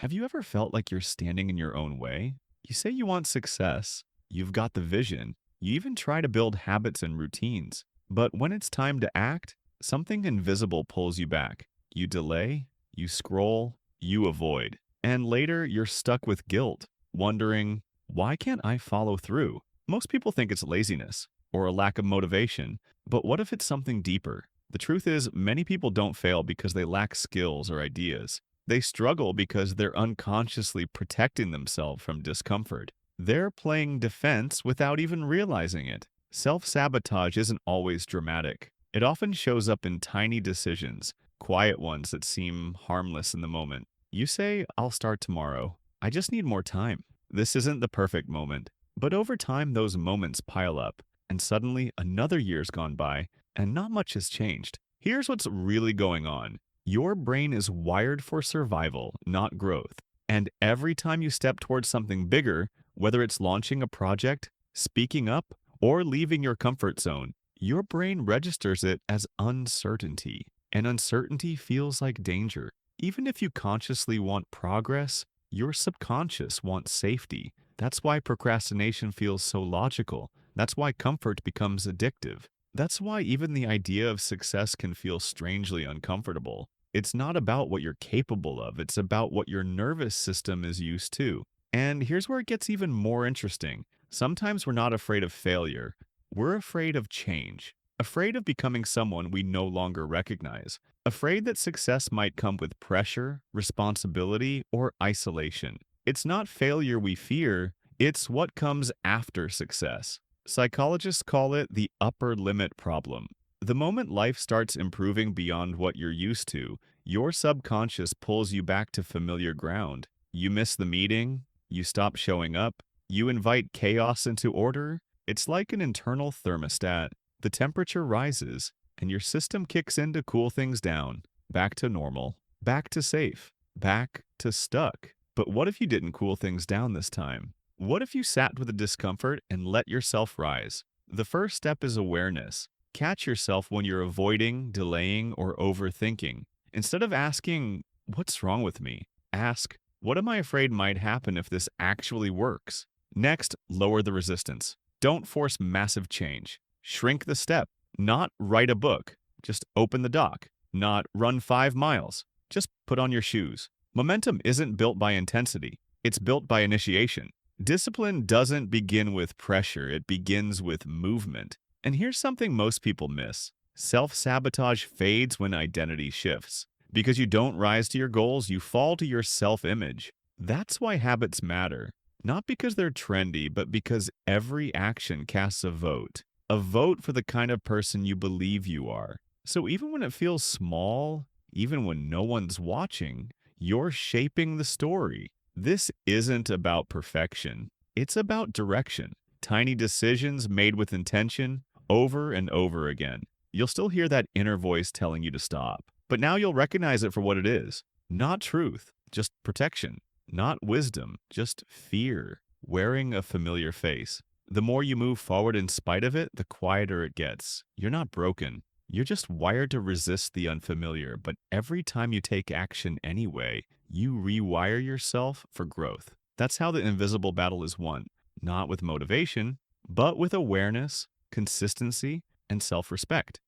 Have you ever felt like you're standing in your own way? You say you want success, you've got the vision, you even try to build habits and routines. But when it's time to act, something invisible pulls you back. You delay, you scroll, you avoid. And later, you're stuck with guilt, wondering, why can't I follow through? Most people think it's laziness or a lack of motivation, but what if it's something deeper? The truth is, many people don't fail because they lack skills or ideas. They struggle because they're unconsciously protecting themselves from discomfort. They're playing defense without even realizing it. Self-sabotage isn't always dramatic. It often shows up in tiny decisions, quiet ones that seem harmless in the moment. You say, I'll start tomorrow. I just need more time. This isn't the perfect moment. But over time, those moments pile up, and suddenly another year's gone by, and not much has changed. Here's what's really going on. Your brain is wired for survival, not growth. And every time you step towards something bigger, whether it's launching a project, speaking up, or leaving your comfort zone, your brain registers it as uncertainty. And uncertainty feels like danger. Even if you consciously want progress, your subconscious wants safety. That's why procrastination feels so logical. That's why comfort becomes addictive. That's why even the idea of success can feel strangely uncomfortable. It's not about what you're capable of, it's about what your nervous system is used to. And here's where it gets even more interesting. Sometimes we're not afraid of failure, we're afraid of change. Afraid of becoming someone we no longer recognize. Afraid that success might come with pressure, responsibility, or isolation. It's not failure we fear, it's what comes after success. Psychologists call it the upper limit problem. The moment life starts improving beyond what you're used to, your subconscious pulls you back to familiar ground. You miss the meeting, you stop showing up, you invite chaos into order. It's like an internal thermostat. The temperature rises, and your system kicks in to cool things down. Back to normal, back to safe, back to stuck. But what if you didn't cool things down this time? What if you sat with the discomfort and let yourself rise? The first step is awareness. Catch yourself when you're avoiding, delaying, or overthinking. Instead of asking, what's wrong with me? Ask, what am I afraid might happen if this actually works? Next, lower the resistance. Don't force massive change. Shrink the step. Not write a book. Just open the dock. Not run 5 miles. Just put on your shoes. Momentum isn't built by intensity. It's built by initiation. Discipline doesn't begin with pressure, it begins with movement. And here's something most people miss. Self-sabotage fades when identity shifts. Because you don't rise to your goals, you fall to your self-image. That's why habits matter. Not because they're trendy, but because every action casts a vote. A vote for the kind of person you believe you are. So even when it feels small, even when no one's watching, you're shaping the story. This isn't about perfection. It's about direction. Tiny decisions made with intention over and over again. You'll still hear that inner voice telling you to stop. But now you'll recognize it for what it is. Not truth, just protection. Not wisdom, just fear, wearing a familiar face. The more you move forward in spite of it, the quieter it gets. You're not broken. You're just wired to resist the unfamiliar, but every time you take action anyway, you rewire yourself for growth. That's how the invisible battle is won. Not with motivation, but with awareness, consistency, and self-respect.